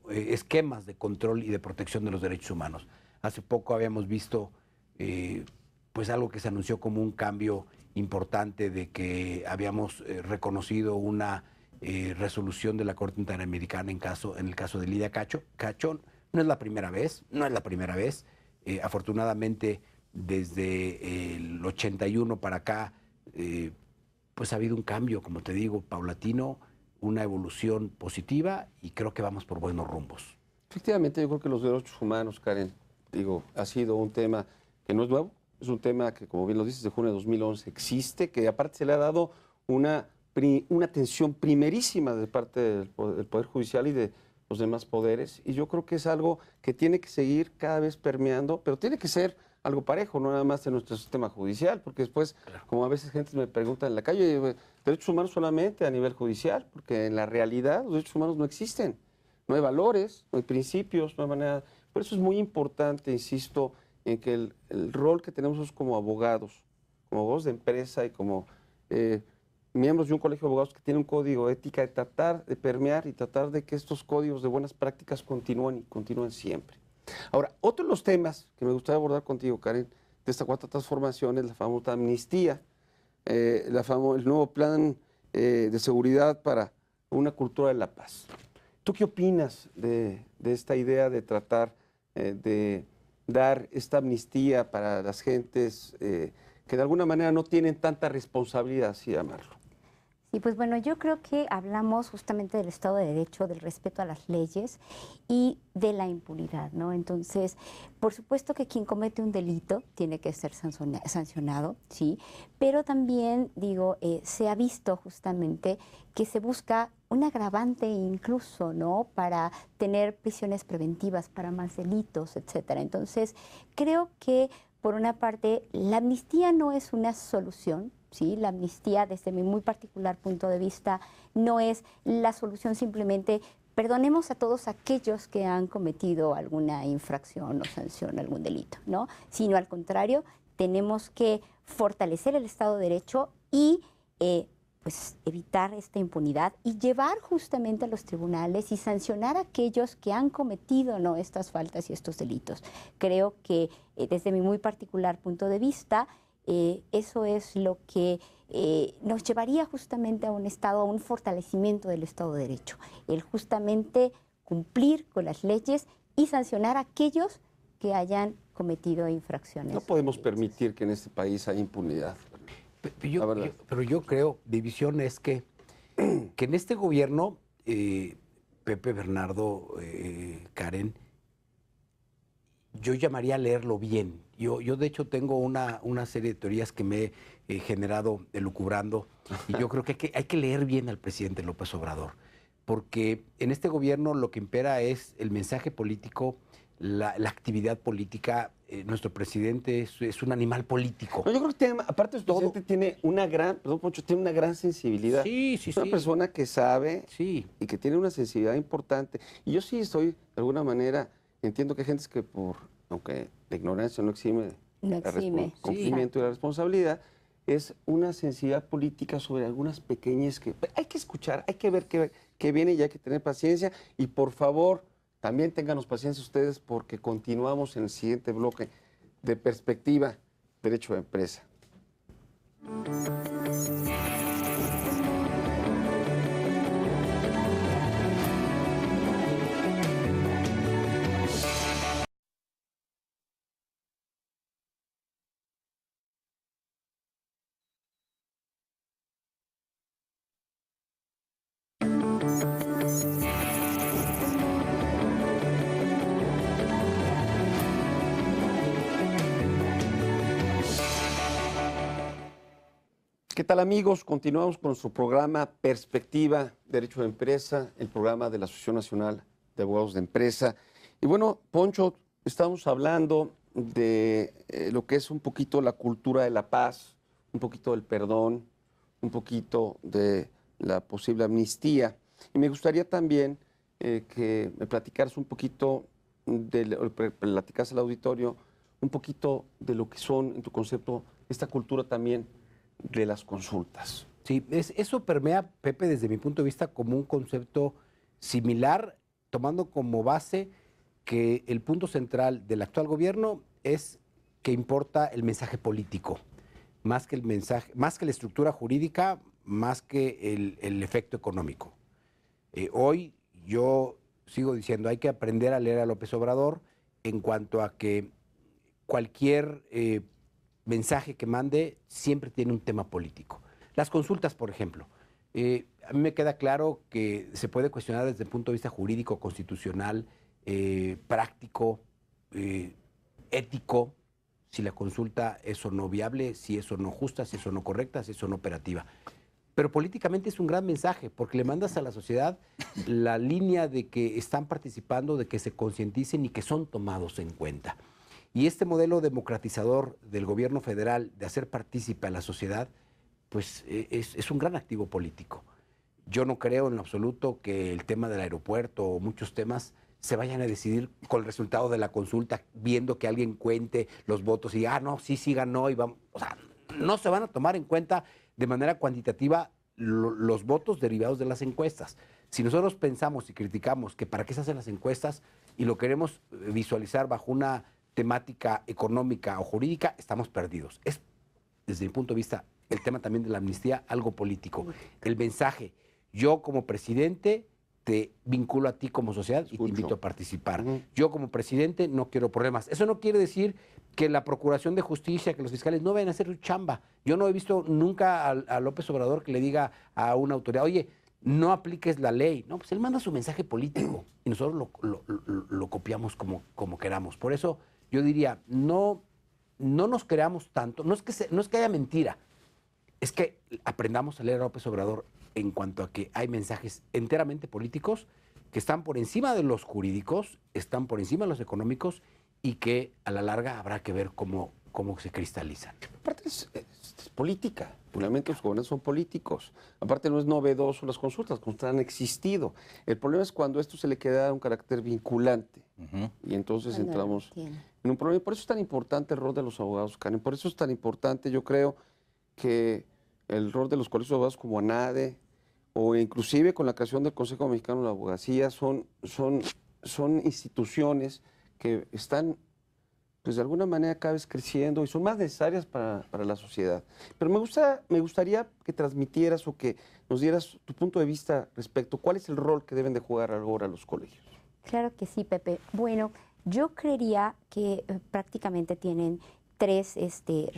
esquemas de control y de protección de los derechos humanos. Hace poco habíamos visto pues algo que se anunció como un cambio importante de que habíamos reconocido una resolución de la Corte Interamericana en el caso de Lidia Cacho. No es la primera vez, afortunadamente desde el 81 para acá pues ha habido un cambio, como te digo, paulatino, una evolución positiva y creo que vamos por buenos rumbos. Efectivamente, yo creo que los derechos humanos, Karen, ha sido un tema que no es nuevo, es un tema que, como bien lo dices, de junio de 2011 existe, que aparte se le ha dado una atención primerísima de parte del Poder Judicial y de los demás poderes, y yo creo que es algo que tiene que seguir cada vez permeando, pero tiene que ser algo parejo, no nada más en nuestro sistema judicial, porque después, como a veces gente me pregunta en la calle, derechos humanos solamente a nivel judicial, porque en la realidad los derechos humanos no existen, no hay valores, no hay principios, no hay manera. Por eso es muy importante, insisto, en que el rol que tenemos nosotros como abogados de empresa y como miembros de un colegio de abogados que tiene un código de ética, de tratar de permear y tratar de que estos códigos de buenas prácticas continúen siempre. Ahora, otro de los temas que me gustaría abordar contigo, Karen, de esta cuarta transformación es la famosa amnistía, el nuevo plan de seguridad para una cultura de la paz. ¿Tú qué opinas de esta idea de tratar de dar esta amnistía para las gentes que de alguna manera no tienen tanta responsabilidad, así llamarlo? Y pues bueno, yo creo que hablamos justamente del Estado de Derecho, del respeto a las leyes y de la impunidad, ¿no? Entonces, por supuesto que quien comete un delito tiene que ser sancionado, ¿sí? Pero también, digo, se ha visto justamente que se busca un agravante incluso, ¿no? Para tener prisiones preventivas para más delitos, etcétera. Entonces, creo que, por una parte, la amnistía no es una solución, ¿sí? La amnistía, desde mi muy particular punto de vista, no es la solución simplemente perdonemos a todos aquellos que han cometido alguna infracción o sanción, algún delito, ¿no? Sino al contrario, tenemos que fortalecer el Estado de Derecho y pues evitar esta impunidad y llevar justamente a los tribunales y sancionar a aquellos que han cometido, ¿no?, estas faltas y estos delitos. Creo que desde mi muy particular punto de vista, eso es lo que nos llevaría justamente a un Estado, a un fortalecimiento del Estado de Derecho, el justamente cumplir con las leyes y sancionar a aquellos que hayan cometido infracciones. No podemos permitir que en este país haya impunidad. Pero yo creo, mi visión es que en este gobierno, Pepe, Bernardo, Karen, yo llamaría a leerlo bien. Yo de hecho tengo una serie de teorías que me he generado elucubrando y yo creo que hay que leer bien al presidente López Obrador, porque en este gobierno lo que impera es el mensaje político, la actividad política. Nuestro presidente es un animal político. No, yo creo que aparte el presidente tiene una gran, perdón, Poncho, tiene una gran sensibilidad. Sí. Es una persona que sabe y que tiene una sensibilidad importante. Y yo sí estoy, de alguna manera, entiendo que hay gente que aunque la ignorancia no exime el cumplimiento y la responsabilidad, es una sensibilidad política sobre algunas pequeñas que hay que escuchar, hay que ver qué viene y hay que tener paciencia. Y por favor, también ténganos paciencia ustedes porque continuamos en el siguiente bloque de Perspectiva Derecho de Empresa. ¿Qué tal, amigos? Continuamos con nuestro programa Perspectiva Derecho de Empresa, el programa de la Asociación Nacional de Abogados de Empresa. Y bueno, Poncho, estamos hablando de lo que es un poquito la cultura de la paz, un poquito del perdón, un poquito de la posible amnistía. Y me gustaría también que me platicaras un poquito, platicas al auditorio, un poquito de lo que son, en tu concepto, esta cultura también de las consultas. Sí, eso permea, Pepe, desde mi punto de vista, como un concepto similar, tomando como base que el punto central del actual gobierno es que importa el mensaje político, más que el mensaje, más que la estructura jurídica, más que el efecto económico. Hoy yo sigo diciendo, hay que aprender a leer a López Obrador en cuanto a que cualquier mensaje que mande siempre tiene un tema político. Las consultas, por ejemplo. A mí me queda claro que se puede cuestionar desde el punto de vista jurídico, constitucional, práctico, ético, si la consulta es o no viable, si es o no justa, si es o no correcta, si es o no operativa. Pero políticamente es un gran mensaje, porque le mandas a la sociedad la línea de que están participando, de que se concienticen y que son tomados en cuenta. Y este modelo democratizador del gobierno federal de hacer partícipe a la sociedad, pues es un gran activo político. Yo no creo en lo absoluto que el tema del aeropuerto o muchos temas se vayan a decidir con el resultado de la consulta, viendo que alguien cuente los votos y, no, sí ganó y vamos. O sea, no se van a tomar en cuenta de manera cuantitativa los votos derivados de las encuestas. Si nosotros pensamos y criticamos que para qué se hacen las encuestas y lo queremos visualizar bajo una temática económica o jurídica, estamos perdidos. Es, desde mi punto de vista, el tema también de la amnistía, algo político. El mensaje, yo como presidente te vinculo a ti como sociedad y te invito a participar. Yo como presidente no quiero problemas. Eso no quiere decir que la Procuración de Justicia, que los fiscales no vayan a hacer su chamba. Yo no he visto nunca a López Obrador que le diga a una autoridad, oye, no apliques la ley. No, pues él manda su mensaje político y nosotros lo copiamos como queramos. Por eso yo diría, no nos creamos tanto, no es que haya mentira, es que aprendamos a leer a López Obrador en cuanto a que hay mensajes enteramente políticos que están por encima de los jurídicos, están por encima de los económicos y que a la larga habrá que ver cómo se cristalizan. Aparte es política, finalmente los gobernantes son políticos. Aparte no es novedoso las consultas han existido. El problema es cuando esto se le queda un carácter vinculante. Y entonces entramos en un problema. Por eso es tan importante el rol de los abogados, Karen. Por eso es tan importante, yo creo, que el rol de los colegios de abogados como ANADE o inclusive con la creación del Consejo Mexicano de la Abogacía son instituciones que están, pues de alguna manera cada vez creciendo y son más necesarias para la sociedad. Pero me gustaría que transmitieras o que nos dieras tu punto de vista respecto a cuál es el rol que deben de jugar ahora los colegios. Claro que sí, Pepe. Bueno, yo creería que prácticamente tienen tres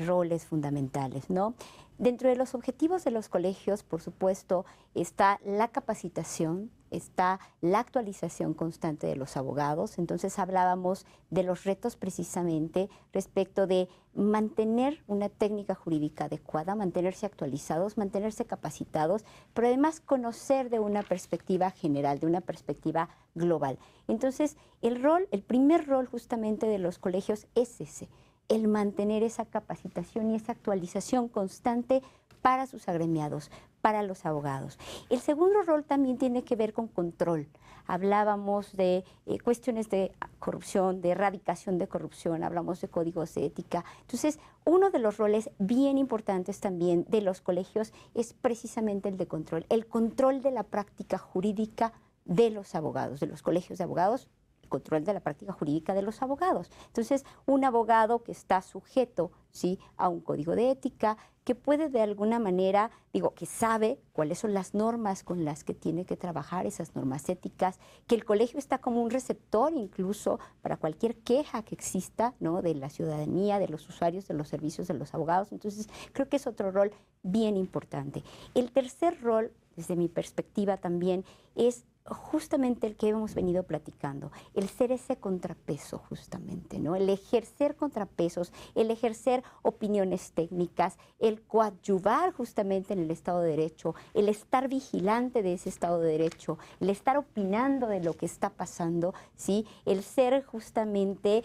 roles fundamentales, ¿no? Dentro de los objetivos de los colegios, por supuesto, está la capacitación, está la actualización constante de los abogados. Entonces hablábamos de los retos precisamente respecto de mantener una técnica jurídica adecuada, mantenerse actualizados, mantenerse capacitados, pero además conocer de una perspectiva general, de una perspectiva global. Entonces el primer rol justamente de los colegios es ese, el mantener esa capacitación y esa actualización constante para sus agremiados, para los abogados. El segundo rol también tiene que ver con control. Hablábamos de cuestiones de corrupción, de erradicación de corrupción, hablamos de códigos de ética. Entonces, uno de los roles bien importantes también de los colegios es precisamente el control de la práctica jurídica de los abogados, de los colegios de abogados, control de la práctica jurídica de los abogados. Entonces, un abogado que está sujeto, ¿sí?, a un código de ética, que puede de alguna manera, que sabe cuáles son las normas con las que tiene que trabajar, esas normas éticas, que el colegio está como un receptor incluso para cualquier queja que exista, ¿no?, de la ciudadanía, de los usuarios de los servicios de los abogados. Entonces, creo que es otro rol bien importante. El tercer rol, desde mi perspectiva también, es justamente el que hemos venido platicando, el ser ese contrapeso justamente, ¿no? El ejercer contrapesos, el ejercer opiniones técnicas, el coadyuvar justamente en el Estado de Derecho, el estar vigilante de ese Estado de Derecho, el estar opinando de lo que está pasando, ¿sí? El ser justamente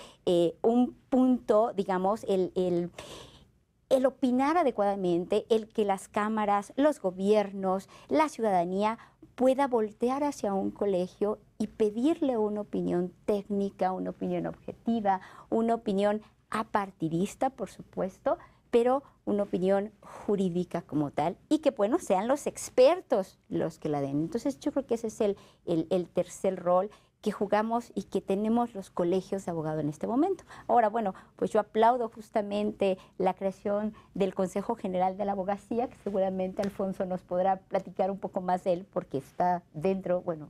un punto, digamos, el opinar adecuadamente, el que las cámaras, los gobiernos, la ciudadanía pueda voltear hacia un colegio y pedirle una opinión técnica, una opinión objetiva, una opinión apartidista, por supuesto, pero una opinión jurídica como tal, y que, bueno, sean los expertos los que la den. Entonces, yo creo que ese es el tercer rol que jugamos y que tenemos los colegios de abogados en este momento. Ahora, bueno, pues yo aplaudo justamente la creación del Consejo General de la Abogacía, que seguramente Alfonso nos podrá platicar un poco más de él, porque está dentro, bueno,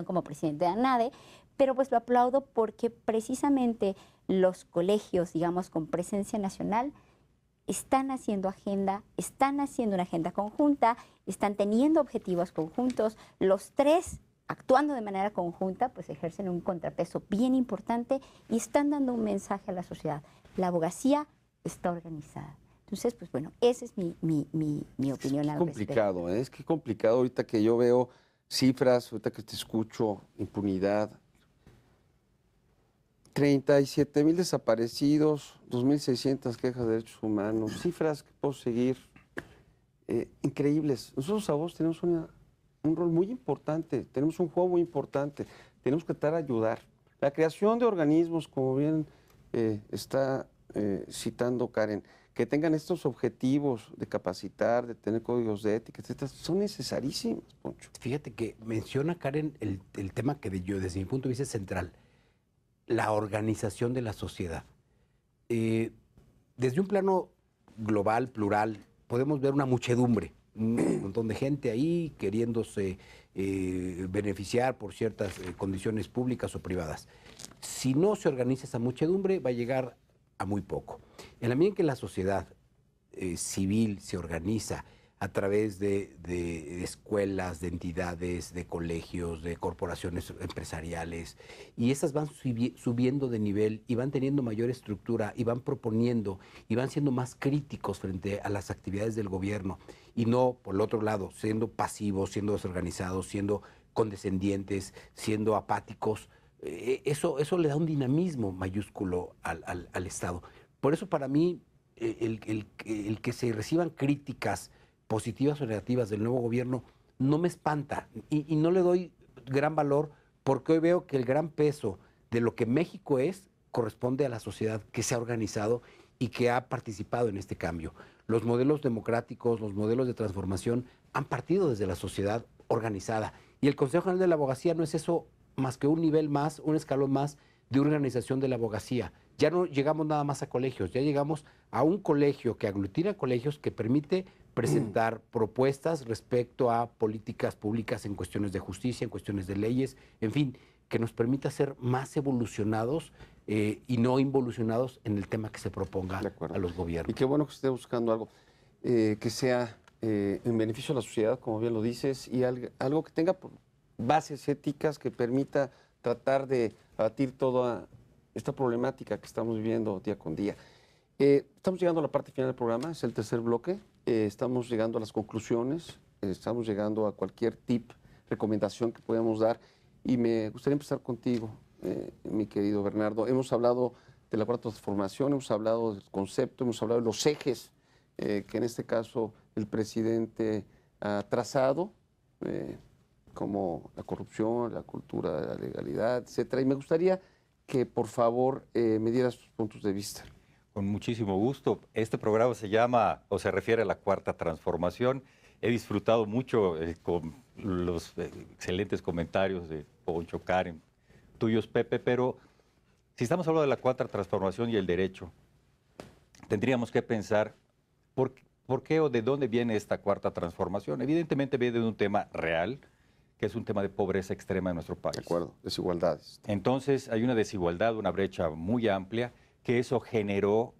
como presidente de ANADE, pero pues lo aplaudo porque precisamente los colegios, digamos, con presencia nacional, están haciendo una agenda conjunta, están teniendo objetivos conjuntos, los tres actuando de manera conjunta, pues ejercen un contrapeso bien importante y están dando un mensaje a la sociedad. La abogacía está organizada. Entonces, pues bueno, esa es mi opinión al respecto. Complicado, ¿eh? Es que complicado ahorita que yo veo cifras, ahorita que te escucho, impunidad. 37,000 desaparecidos, 2,600 quejas de derechos humanos, cifras que puedo seguir increíbles. Nosotros abogados tenemos un rol muy importante, tenemos un juego muy importante, tenemos que tratar de ayudar. La creación de organismos, como bien está citando Karen, que tengan estos objetivos de capacitar, de tener códigos de ética, etcétera, son necesarísimos, Poncho. Fíjate que menciona Karen el tema que desde mi punto de vista es central, la organización de la sociedad. Desde un plano global, plural, podemos ver una muchedumbre, un montón de gente ahí queriéndose beneficiar por ciertas condiciones públicas o privadas. Si no se organiza esa muchedumbre, va a llegar a muy poco. En la medida en que la sociedad civil se organiza a través de escuelas, de entidades, de colegios, de corporaciones empresariales, y esas van subiendo de nivel y van teniendo mayor estructura y van proponiendo y van siendo más críticos frente a las actividades del gobierno y no, por el otro lado, siendo pasivos, siendo desorganizados, siendo condescendientes, siendo apáticos. Eso le da un dinamismo mayúsculo al Estado. Por eso para mí el que se reciban críticas positivas o negativas del nuevo gobierno no me espanta y no le doy gran valor porque hoy veo que el gran peso de lo que México es corresponde a la sociedad que se ha organizado y que ha participado en este cambio. Los modelos democráticos, los modelos de transformación han partido desde la sociedad organizada y el Consejo General de la Abogacía no es eso más que un nivel más, un escalón más de organización de la abogacía. Ya no llegamos nada más a colegios, ya llegamos a un colegio que aglutina colegios que permite presentar propuestas respecto a políticas públicas en cuestiones de justicia, en cuestiones de leyes, en fin, que nos permita ser más evolucionados y no involucionados en el tema que se proponga a los gobiernos. Y qué bueno que esté buscando algo que sea en beneficio de la sociedad, como bien lo dices, y algo que tenga bases éticas que permita tratar de abatir toda esta problemática que estamos viviendo día con día. Estamos llegando a la parte final del programa, es el tercer bloque. Estamos llegando a las conclusiones, estamos llegando a cualquier tip, recomendación que podamos dar. Y me gustaría empezar contigo, mi querido Bernardo. Hemos hablado de la cuarta transformación, hemos hablado del concepto, hemos hablado de los ejes que en este caso el presidente ha trazado, como la corrupción, la cultura de la legalidad, etcétera. Y me gustaría que, por favor, me dieras tus puntos de vista. Con muchísimo gusto. Este programa se llama, o se refiere a la cuarta transformación. He disfrutado mucho con los excelentes comentarios de Poncho, Karen, tuyos, Pepe, pero si estamos hablando de la cuarta transformación y el derecho, tendríamos que pensar por qué o de dónde viene esta cuarta transformación. Evidentemente viene de un tema real, que es un tema de pobreza extrema en nuestro país. De acuerdo, desigualdades. Entonces hay una desigualdad, una brecha muy amplia, que eso generó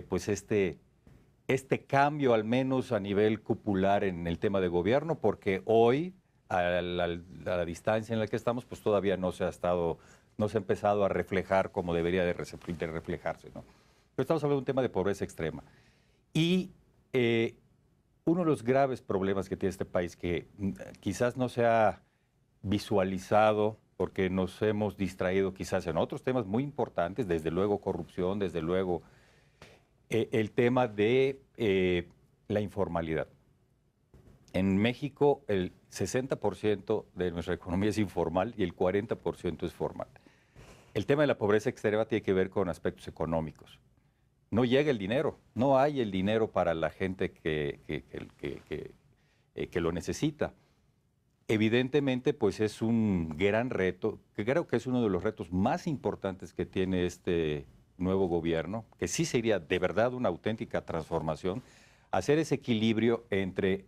pues este cambio, al menos a nivel cupular en el tema de gobierno, porque hoy a la distancia en la que estamos, pues todavía no se ha empezado a reflejar como debería de reflejarse, ¿no? Pero estamos hablando de un tema de pobreza extrema. Y uno de los graves problemas que tiene este país, que quizás no se ha visualizado porque nos hemos distraído quizás en otros temas muy importantes, desde luego corrupción, desde luego el tema de la informalidad. En México el 60% de nuestra economía es informal y el 40% es formal. El tema de la pobreza extrema tiene que ver con aspectos económicos. No llega el dinero, no hay el dinero para la gente que lo necesita. Evidentemente, pues es un gran reto, que creo que es uno de los retos más importantes que tiene este nuevo gobierno, que sí sería de verdad una auténtica transformación, hacer ese equilibrio entre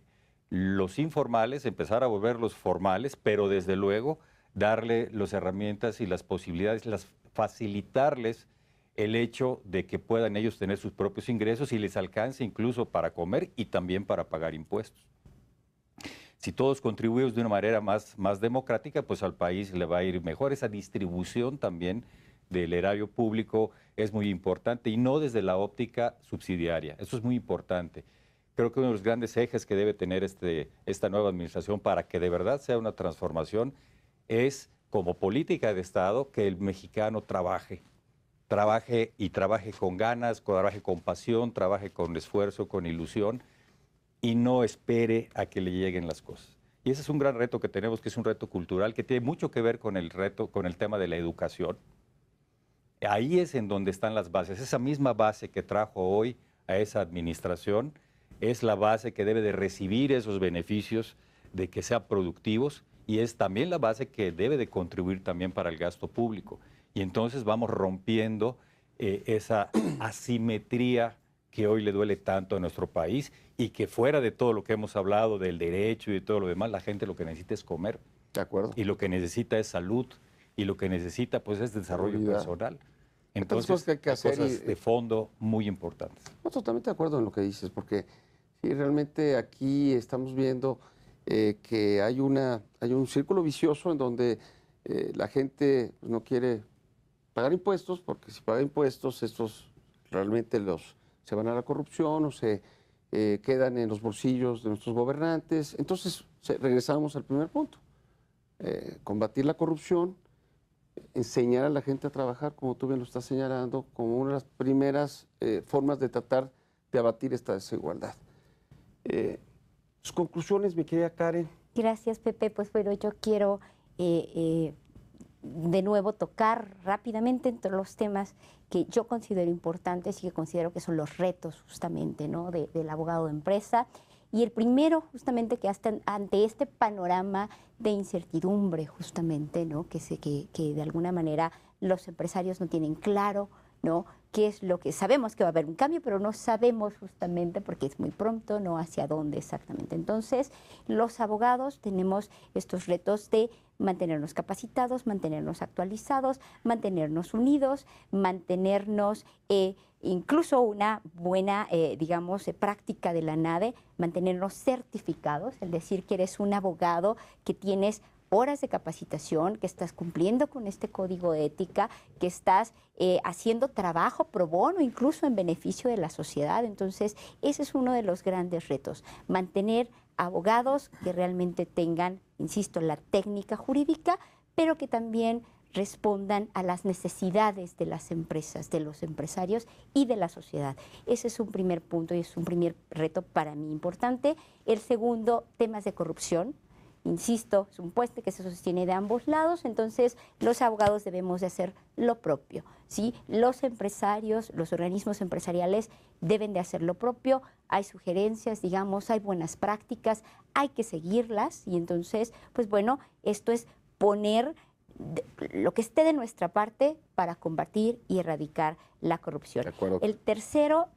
los informales, empezar a volverlos formales, pero desde luego darle las herramientas y las posibilidades, facilitarles el hecho de que puedan ellos tener sus propios ingresos y les alcance incluso para comer y también para pagar impuestos. Si todos contribuimos de una manera más democrática, pues al país le va a ir mejor. Esa distribución también del erario público es muy importante y no desde la óptica subsidiaria. Eso es muy importante. Creo que uno de los grandes ejes que debe tener esta nueva administración para que de verdad sea una transformación es, como política de Estado, que el mexicano trabaje con ganas, trabaje con pasión, trabaje con esfuerzo, con ilusión y no espere a que le lleguen las cosas. Y ese es un gran reto que tenemos, que es un reto cultural, que tiene mucho que ver con el tema de la educación. Ahí es en donde están las bases. Esa misma base que trajo hoy a esa administración es la base que debe de recibir esos beneficios de que sean productivos y es también la base que debe de contribuir también para el gasto público. Y entonces vamos rompiendo esa asimetría que hoy le duele tanto a nuestro país y que fuera de todo lo que hemos hablado del derecho y de todo lo demás, la gente lo que necesita es comer. De acuerdo. Y lo que necesita es salud y lo que necesita pues es desarrollo personal. Entonces, cosas que hay que hacer cosas de fondo muy importantes. No, totalmente de acuerdo en lo que dices, porque sí, realmente aquí estamos viendo que hay un círculo vicioso en donde la gente pues, no quiere pagar impuestos, porque si paga impuestos, estos realmente se van a la corrupción o se quedan en los bolsillos de nuestros gobernantes. Entonces, regresamos al primer punto. Combatir la corrupción, enseñar a la gente a trabajar, como tú bien lo estás señalando, como una de las primeras formas de tratar de abatir esta desigualdad. Sus conclusiones, mi querida Karen. Gracias, Pepe. Pues bueno, yo quiero de nuevo tocar rápidamente entre los temas que yo considero importantes y que considero que son los retos justamente, ¿no? del abogado de empresa. Y el primero, justamente, que hasta ante este panorama de incertidumbre, justamente, ¿no? que de alguna manera los empresarios no tienen claro, ¿no? qué es lo que sabemos que va a haber un cambio, pero no sabemos justamente porque es muy pronto, no hacia dónde exactamente. Entonces, los abogados tenemos estos retos de mantenernos capacitados, mantenernos actualizados, mantenernos unidos, mantenernos incluso una buena, práctica de la NADE, mantenernos certificados, es decir, que eres un abogado que tienes horas de capacitación, que estás cumpliendo con este código de ética, que estás haciendo trabajo pro bono, incluso en beneficio de la sociedad. Entonces, ese es uno de los grandes retos, mantener abogados que realmente tengan, insisto, la técnica jurídica, pero que también respondan a las necesidades de las empresas, de los empresarios y de la sociedad. Ese es un primer punto y es un primer reto para mí importante. El segundo, temas de corrupción. Insisto, es un puente que se sostiene de ambos lados, entonces los abogados debemos de hacer lo propio, ¿sí? Los empresarios, los organismos empresariales deben de hacer lo propio, hay sugerencias, hay buenas prácticas, hay que seguirlas y entonces, pues bueno, esto es poner lo que esté de nuestra parte para combatir y erradicar la corrupción. El tercero,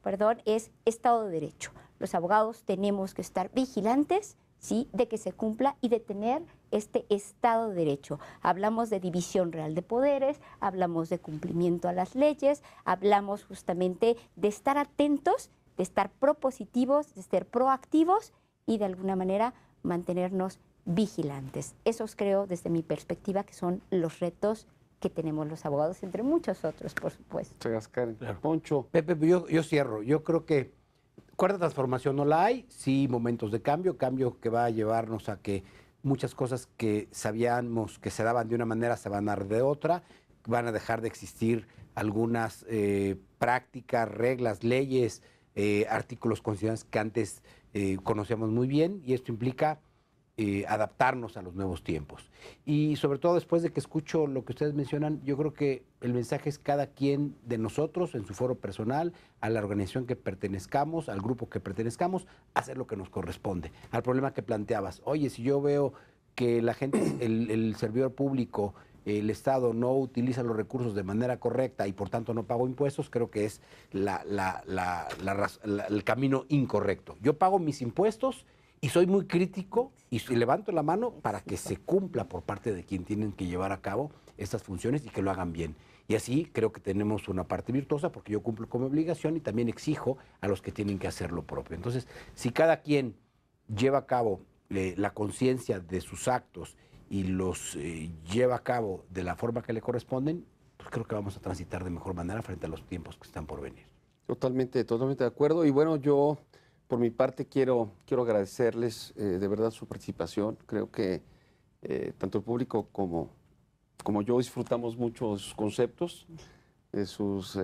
es Estado de Derecho. Los abogados tenemos que estar vigilantes, ¿sí? de que se cumpla y de tener este Estado de Derecho. Hablamos de división real de poderes, hablamos de cumplimiento a las leyes, hablamos justamente de estar atentos, de estar propositivos, de ser proactivos y de alguna manera mantenernos vigilantes. Esos creo, desde mi perspectiva, que son los retos que tenemos los abogados, entre muchos otros, por supuesto. Muchas gracias, Karen. Poncho. Pepe, yo cierro. Yo creo que cuarta transformación no la hay, sí momentos de cambio que va a llevarnos a que muchas cosas que sabíamos que se daban de una manera se van a dar de otra, van a dejar de existir algunas prácticas, reglas, leyes, artículos constitucionales que antes conocíamos muy bien, y esto implica adaptarnos a los nuevos tiempos. Y sobre todo después de que escucho lo que ustedes mencionan, yo creo que el mensaje es cada quien de nosotros en su foro personal, a la organización que pertenezcamos, al grupo que pertenezcamos, hacer lo que nos corresponde. Al problema que planteabas, oye, si yo veo que la gente, el servidor público, el Estado no utiliza los recursos de manera correcta y por tanto no pago impuestos, creo que es el camino incorrecto. Yo pago mis impuestos y soy muy crítico y levanto la mano para que se cumpla por parte de quien tienen que llevar a cabo estas funciones y que lo hagan bien. Y así creo que tenemos una parte virtuosa porque yo cumplo con mi obligación y también exijo a los que tienen que hacer lo propio. Entonces, si cada quien lleva a cabo la conciencia de sus actos y los lleva a cabo de la forma que le corresponden, pues creo que vamos a transitar de mejor manera frente a los tiempos que están por venir. Totalmente de acuerdo. Y bueno, yo por mi parte quiero agradecerles de verdad su participación. Creo que tanto el público como yo disfrutamos mucho de sus conceptos, de sus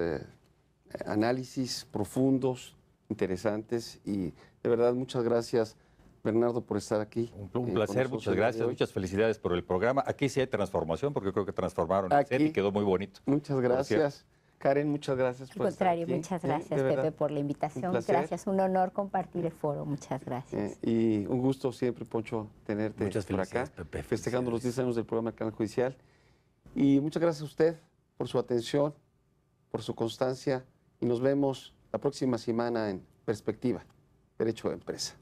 análisis profundos, interesantes, y de verdad muchas gracias, Bernardo, por estar aquí. Un placer, muchas gracias, muchas felicidades por el programa. Aquí sí hay transformación, porque creo que transformaron el set y quedó muy bonito. Muchas gracias. Karen, muchas gracias por estar aquí. Al contrario, muchas gracias, Pepe, por la invitación. Gracias, un honor compartir el foro. Muchas gracias. Y un gusto siempre, Poncho, tenerte por acá, Pepe, festejando los 10 años del programa del Canal Judicial. Y muchas gracias a usted por su atención, por su constancia, y nos vemos la próxima semana en Perspectiva, Derecho de Empresa.